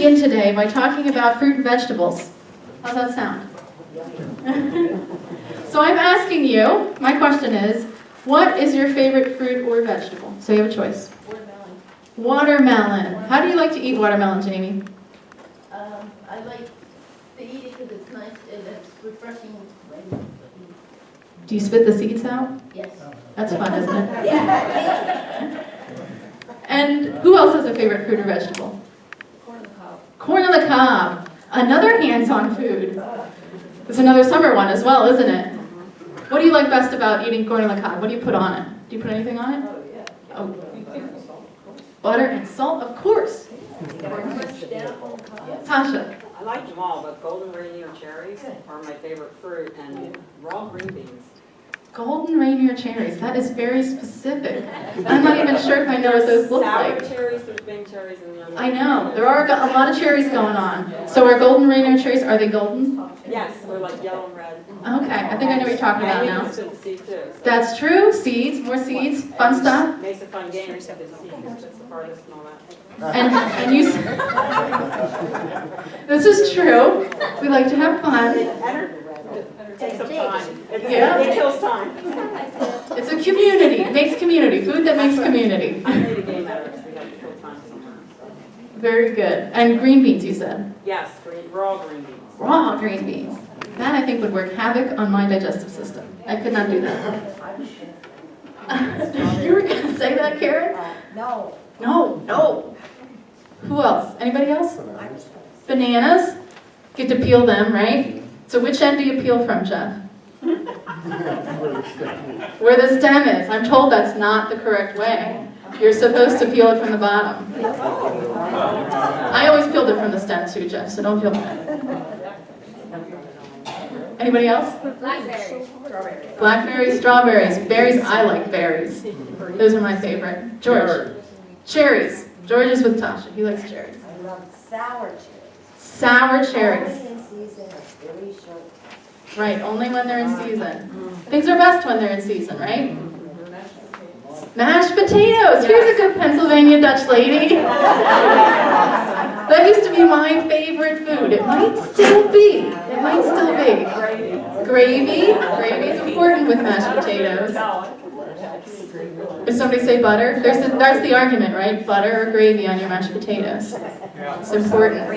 begin today by talking about fruit and vegetables. How's that sound? So I'm asking you, my question is, what is your favorite fruit or vegetable? So you have a choice. Watermelon. Watermelon. How do you like to eat watermelon, Jamie? I like to eat it because it's nice and it's refreshing. Do you spit the seeds out? Yes. That's fun, isn't it? Yeah. And who else has a favorite fruit or vegetable? Corn on the cob. Corn on the cob. Another hands-on food. It's another summer one as well, isn't it? What do you like best about eating corn on the cob? What do you put on it? Do you put anything on it? Oh, yeah. Oh. Butter and salt, of course. Tasha. I like them all, but golden rainier cherries are my favorite fruit, and raw green beans. Golden rainier cherries. That is very specific. I'm not even sure if I know what those look Sour like. cherries, there's big cherries, and then I know. There are a lot of cherries going on. So are golden rainier cherries, are they golden? yes, they're like yellow and red. Okay, I think I know what you're talking about And you now. can spit the seed too. So That's true. Seeds, more seeds, fun stuff. makes a fun game. Except the seed, it's the farthest and all that. And you, this is true. We like to have fun. It takes some time. Yeah. It kills time. It's a community. It makes community. Food that makes community. I made a game out of it, so we have to kill time sometimes. Very good. And green beans, you said. Yes, raw green beans. Raw green beans. That I think would work havoc on my digestive system. I could not do that. You were going to say that, Karen? No. No. Who else? Anybody else? Bananas. Get to peel them, right? So which end do you peel from, Jeff? Where the stem is. I'm told that's not the correct way. You're supposed to peel it from the bottom. I always peeled it from the stem too, Jeff, so don't feel bad. Anybody else? Blackberries. Strawberries. Blackberries, strawberries, berries. I like berries. Those are my favorite. George. Cherries. George is with Tasha. He likes cherries. I love sour cherries. Sour cherries. Only in season, a very short time. Right, only when they're in season. Things are best when they're in season, right? Mashed potatoes. Here's a good Pennsylvania Dutch lady. That used to be my favorite food. It might still be. It might still be. Gravy. Gravy is important with mashed potatoes. If somebody say butter, that's the argument, right? Butter or gravy on your mashed potatoes. It's important.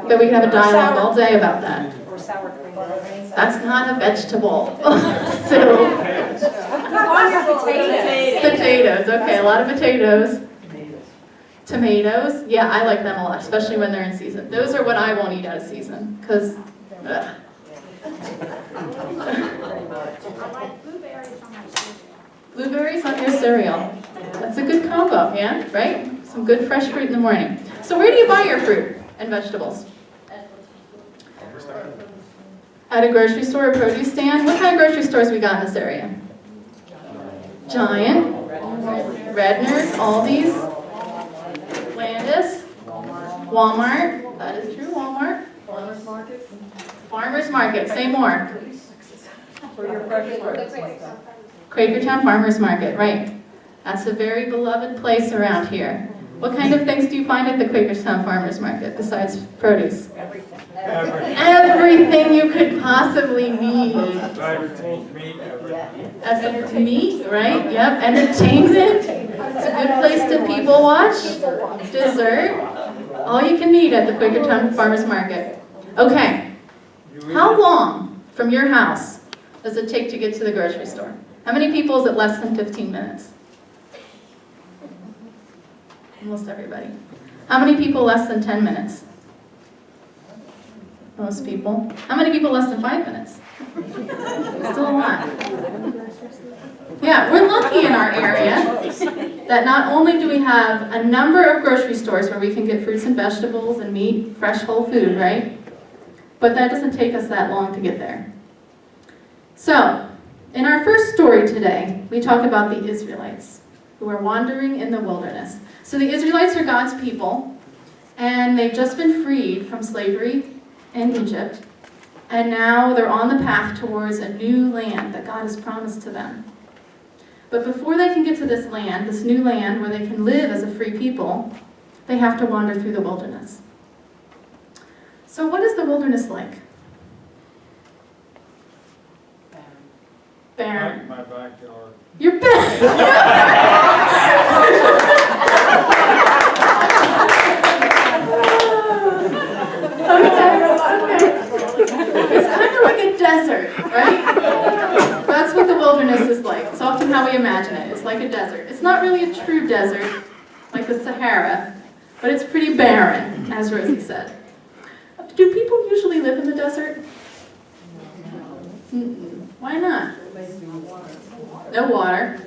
But we can have a dialogue all day about that. Or sour cream. That's not a vegetable. So, On your potatoes. potatoes. Okay, a lot of potatoes. Tomatoes. Yeah, I like them a lot, especially when they're in season. Those are what I won't eat out of season, because. I like blueberries on my cereal. Blueberries on your cereal. That's a good combo, yeah? Right? Some good fresh fruit in the morning. So where do you buy your fruit and vegetables? At a grocery store or produce stand? What kind of grocery stores we got in this area? Giant, Redner's, Aldi's, Landis, Walmart. That is true, Walmart. Farmers market. Farmers Market. Say more. For your fresh fruits. Quakertown Farmers Market, right. That's a very beloved place around here. What kind of things do you find at the Quakertown Farmers Market besides produce? Everything you could possibly need. As meat, right? Yep. Entertainment. It's a good place to people watch. Dessert. All you can eat at the Quakertown Farmers Market. Okay. How long from your house does it take to get to the grocery store? How many people is it less than 15 minutes? Almost everybody. How many people less than 10 minutes? Most people. How many people less than 5 minutes? Still a lot. Yeah, we're lucky in our area that not only do we have a number of grocery stores where we can get fruits and vegetables and meat, fresh whole food, right? But that doesn't take us that long to get there. So, in our first story today, we talk about the Israelites who are wandering in the wilderness. So the Israelites are God's people, and they've just been freed from slavery in Egypt, and now they're on the path towards a new land that God has promised to them. But before they can get to this land, this new land where they can live as a free people, they have to wander through the wilderness. So what is the wilderness like? Barren. My backyard. You're barren. Okay. It's kind of like a desert, right? That's what the wilderness is like. It's often how we imagine it. It's like a desert. It's not really a true desert, like the Sahara, but it's pretty barren, as Rosie said. Do people usually live in the desert? Why not? No water,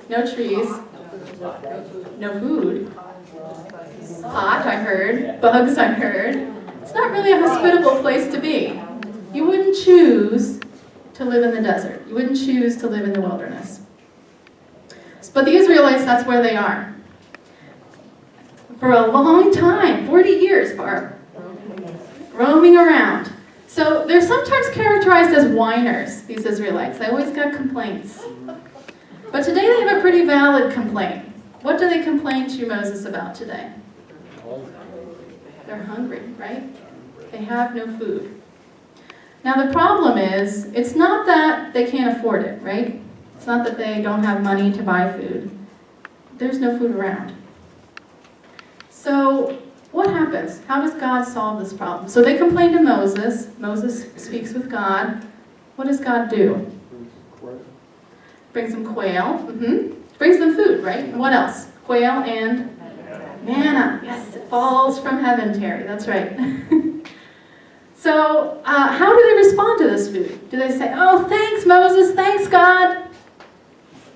no trees, no food. Hot, I heard. Bugs, I heard. It's not really a hospitable place to be. You wouldn't choose to live in the desert. You wouldn't choose to live in the wilderness. But the Israelites, that's where they are. For a long time, 40 years, Barb, roaming around. So they're sometimes characterized as whiners, these Israelites. They always got complaints. But today they have a pretty valid complaint. What do they complain to Moses about today? They're hungry, right? They have no food. Now the problem is, it's not that they can't afford it, right? It's not that they don't have money to buy food. There's no food around. So what happens? How does God solve this problem? So they complain to Moses. Moses speaks with God. What does God do? Brings them quail. Brings them food, right? And what else? Quail and manna. Yes, it falls from heaven, Terry. That's right. So how do they respond to this food? Do they say, oh, thanks, Moses. Thanks, God.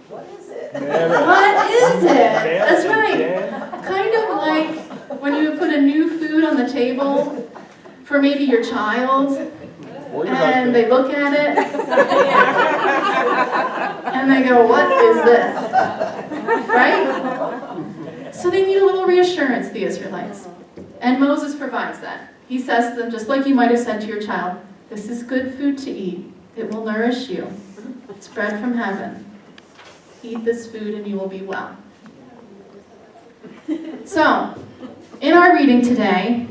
What is it? What is it? That's right. Kind of like when you put a new food on the table for maybe your child, and they look at it, and they go, what is this? Right? So they need a little reassurance, the Israelites. And Moses provides that. He says to them, just like you might have said to your child, this is good food to eat. It will nourish you. It's bread from heaven. Eat this food and you will be well. So, in our reading today,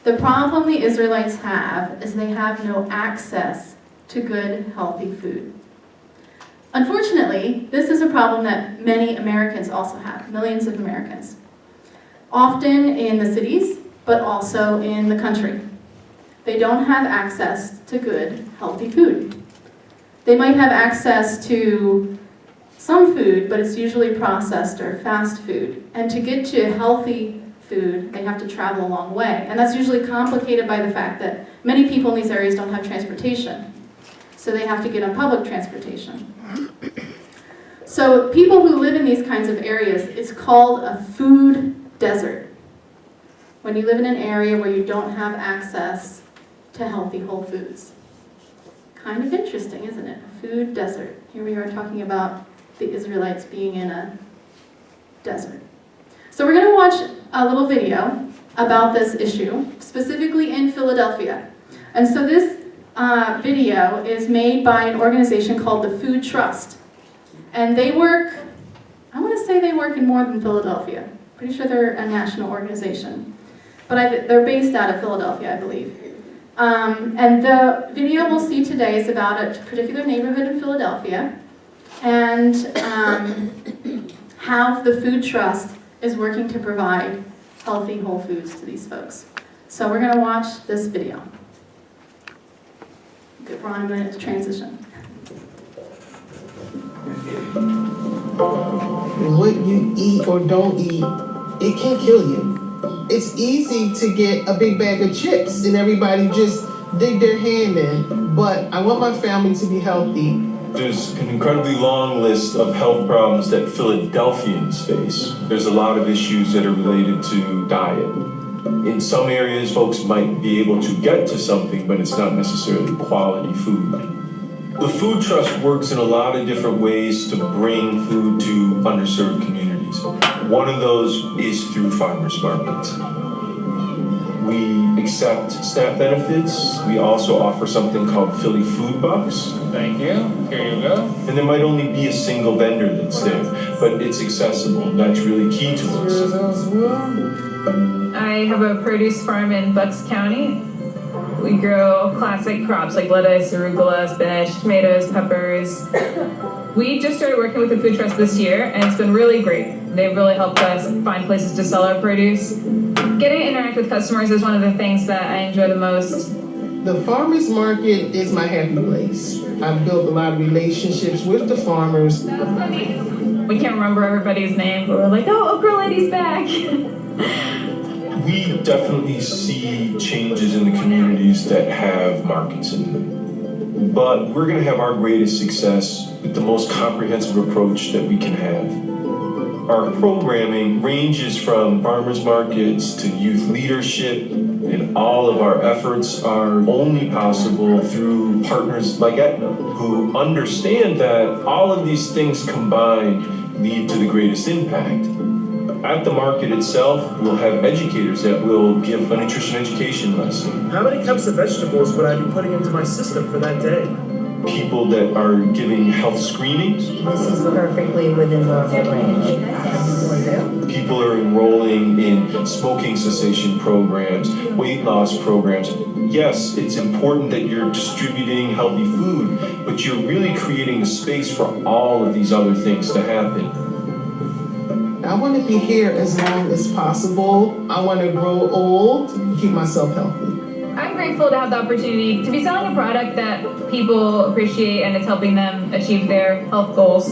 the problem the Israelites have is they have no access to good, healthy food. Unfortunately, this is a problem that many Americans also have, millions of Americans. Often in the cities, but also in the country. They don't have access to good, healthy food. They might have access to some food, but it's usually processed or fast food. And to get to healthy food, they have to travel a long way. And that's usually complicated by the fact that many people in these areas don't have transportation. So they have to get on public transportation. So people who live in these kinds of areas, it's called a food desert. When you live in an area where you don't have access to healthy whole foods. Kind of interesting, isn't it? Food desert. Here we are talking about the Israelites being in a desert. So we're going to watch a little video about this issue, specifically in Philadelphia. And so this video is made by an organization called the Food Trust. And they work, I want to say they work in more than Philadelphia. Pretty sure they're a national organization. But they're based out of Philadelphia, I believe. And the video we'll see today is about a particular neighborhood in Philadelphia and how the Food Trust is working to provide healthy whole foods to these folks. So we're going to watch this video. We're on a minute to transition. What you eat or don't eat, it can kill you. It's easy to get a big bag of chips and everybody just dig their hand in, but I want my family to be healthy. There's an incredibly long list of health problems that Philadelphians face. There's a lot of issues that are related to diet. In some areas, folks might be able to get to something, but it's not necessarily quality food. The Food Trust works in a lot of different ways to bring food to underserved communities. One of those is through farmers markets. We accept SNAP benefits. We also offer something called Philly Food Bucks. Thank you. Here you go. And there might only be a single vendor that's there, but it's accessible. That's really key to us. All I have a produce farm in Bucks County. We grow classic crops like lettuce, arugula, spinach, tomatoes, peppers. We just started working with the food trust this year, and it's been really great. They've really helped us find places to sell our produce. Getting to interact with customers is one of the things that I enjoy the most. The farmers market is my happy place. I've built a lot of relationships with the farmers. We can't remember everybody's name, but we're like, oh, Okra Lady's back. We definitely see changes in the communities that have markets in them. But we're going to have our greatest success with the most comprehensive approach that we can have. Our programming ranges from farmers markets to youth leadership, and all of our efforts are only possible through partners like Aetna, who understand that all of these things combined lead to the greatest impact. At the market itself, we'll have educators that will give a nutrition education lesson. How many cups of vegetables would I be putting into my system for that day? People that are giving health screenings. This is perfectly within normal range. People are enrolling in smoking cessation programs, weight loss programs. Yes, it's important that you're distributing healthy food, but you're really creating a space for all of these other things to happen. I want to be here as long as possible. I want to grow old, keep myself healthy. I'm grateful to have the opportunity to be selling a product that people appreciate and it's helping them achieve their health goals.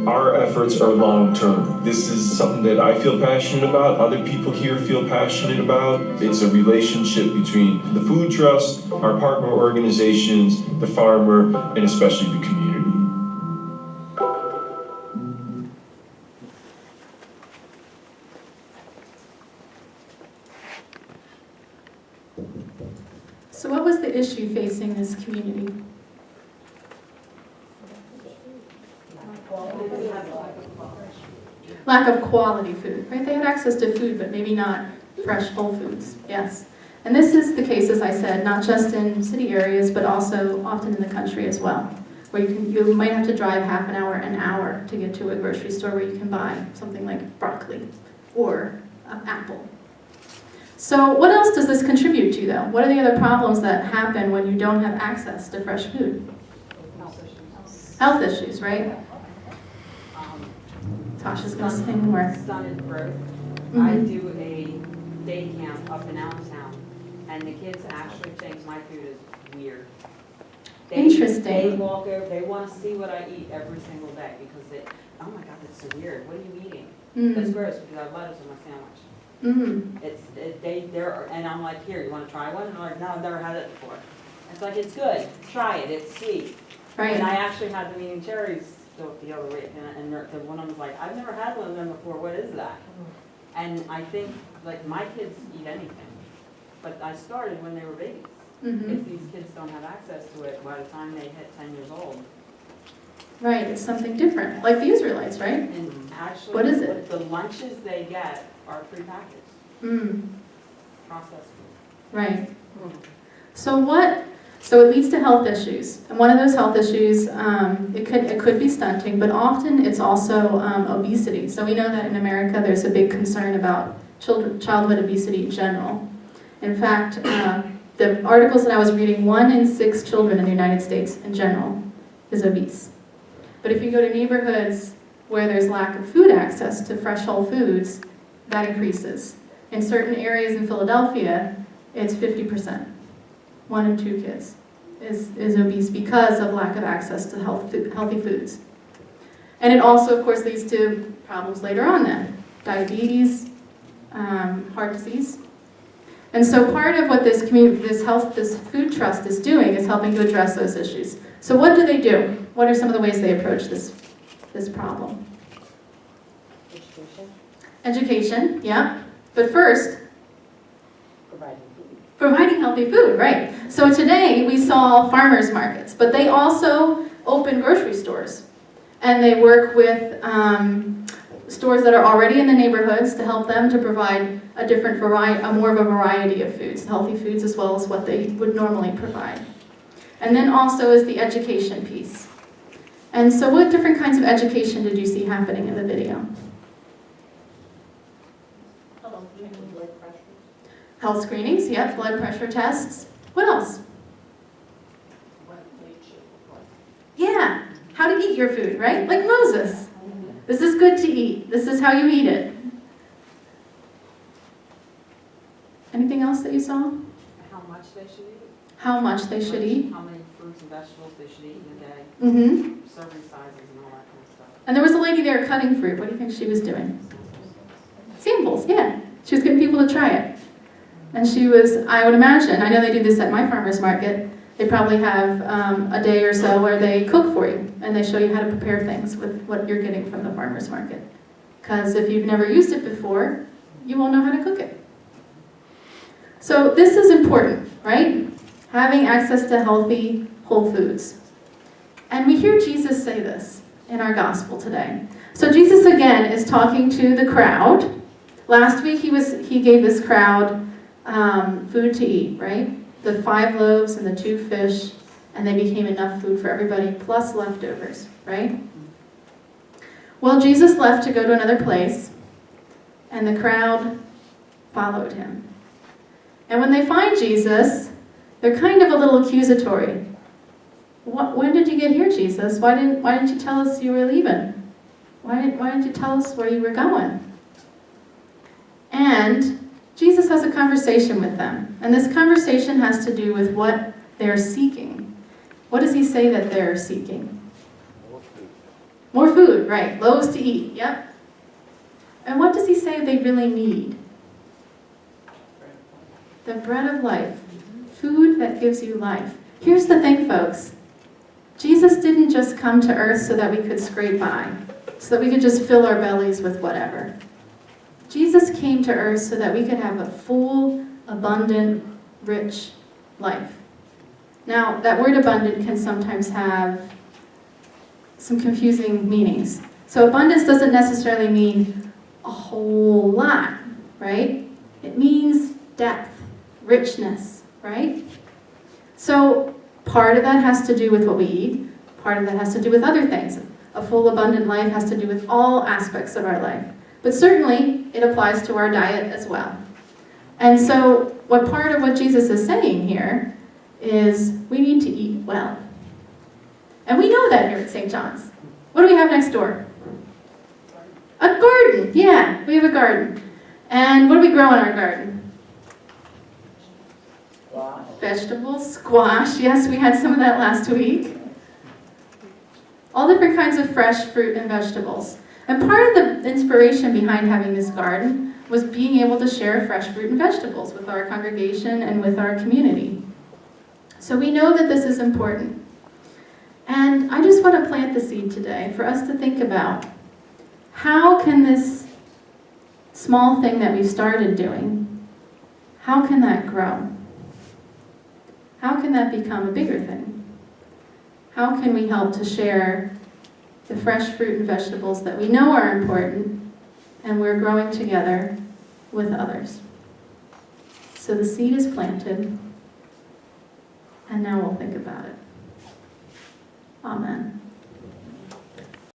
Our efforts are long-term. This is something that I feel passionate about, other people here feel passionate about. It's a relationship between the food trust, our partner organizations, the farmer, and especially the community. So what was the issue facing this community? Lack of quality food, right? They had access to food, but maybe not fresh, whole foods, yes. And this is the case, as I said, not just in city areas, but also often in the country as well, where you might have to drive half an hour to get to a grocery store where you can buy something like broccoli or an apple. So what else does this contribute to, though? What are the other problems that happen when you don't have access to fresh food? Health issues, right? Tasha's going to say more. Stunted growth. Mhm. I do a day camp up in Allentown, and the kids actually think my food is weird. Interesting. They walk over, they want to see what I eat every single day because they, oh my God, that's so weird. What are you eating? That's gross because I have lettuce in my sandwich. They're, and I'm like, here, you want to try one? And they're like, no, I've never had it before. It's like, it's good. Try it. It's sweet. Right. And I actually had them eating cherries the other week, and the one of them was like, I've never had one of them before. What is that? And I think, like, my kids eat anything, but I started when they were babies. If these kids don't have access to it by the time they hit 10 years old. Right, it's something different, like the Israelites, right? And actually, What is it? The lunches they get are prepackaged, processed food. Right. So it leads to health issues. And one of those health issues, it could be stunting, but often it's also obesity. So we know that in America there's a big concern about childhood obesity in general. In fact, the articles that I was reading, 1 in 6 children in the United States in general is obese. But if you go to neighborhoods where there's lack of food access to fresh whole foods, that increases. In certain areas in Philadelphia, it's 50%. 1 in 2 kids is obese because of lack of access to healthy foods. And it also, of course, leads to problems later on then. Diabetes, heart disease. And so part of what this food trust is doing is helping to address those issues. So what do they do? What are some of the ways they approach this problem? Education, yeah. But first, providing healthy food, right. So today we saw farmers markets, but they also open grocery stores. And they work with stores that are already in the neighborhoods to help them to provide more of a variety of foods, healthy foods as well as what they would normally provide. And then also is the education piece. And so what different kinds of education did you see happening in the video? Health screenings, yep, blood pressure tests. What else? Yeah, how to eat your food, right? Like Moses. This is good to eat. This is how you eat it. Anything else that you saw? How much they should eat. How much they should eat. How many fruits and vegetables they should eat in a day. Mm-hmm. Serving sizes and all that kind of stuff. And there was a lady there cutting fruit. What do you think she was doing? Samples, yeah. She was getting people to try it. And she was, I would imagine, I know they do this at my farmer's market, they probably have a day or so where they cook for you and they show you how to prepare things with what you're getting from the farmer's market. Because if you've never used it before, you won't know how to cook it. So this is important, right? Having access to healthy, whole foods. And we hear Jesus say this in our gospel today. So Jesus again is talking to the crowd. Last week he gave this crowd food to eat, right? The 5 loaves and the 2 fish, and they became enough food for everybody, plus leftovers, right? Well, Jesus left to go to another place, and the crowd followed him. And when they find Jesus, they're kind of a little accusatory. When did you get here, Jesus? Why didn't you tell us you were leaving? Why didn't you tell us where you were going? And Jesus has a conversation with them. And this conversation has to do with what they're seeking. What does he say that they're seeking? More food, right. Loaves to eat, yep. And what does he say they really need? The bread of life. Food that gives you life. Here's the thing, folks. Jesus didn't just come to earth so that we could scrape by, so that we could just fill our bellies with whatever. Jesus came to earth so that we could have a full, abundant, rich life. Now, that word abundant can sometimes have some confusing meanings. So abundance doesn't necessarily mean a whole lot, right? It means depth, richness, right? So part of that has to do with what we eat. Part of that has to do with other things. A full, abundant life has to do with all aspects of our life. But certainly, it applies to our diet as well. And so, part of what Jesus is saying here is we need to eat well. And we know that here at St. John's. What do we have next door? A garden. Yeah, we have a garden. And what do we grow in our garden? Vegetables, squash. Yes, we had some of that last week. All different kinds of fresh fruit and vegetables. And part of the inspiration behind having this garden was being able to share fresh fruit and vegetables with our congregation and with our community. So we know that this is important. And I just want to plant the seed today for us to think about how can this small thing that we've started doing, how can that grow? How can that become a bigger thing? How can we help to share the fresh fruit and vegetables that we know are important and we're growing together with others? So the seed is planted, and now we'll think about it. Amen.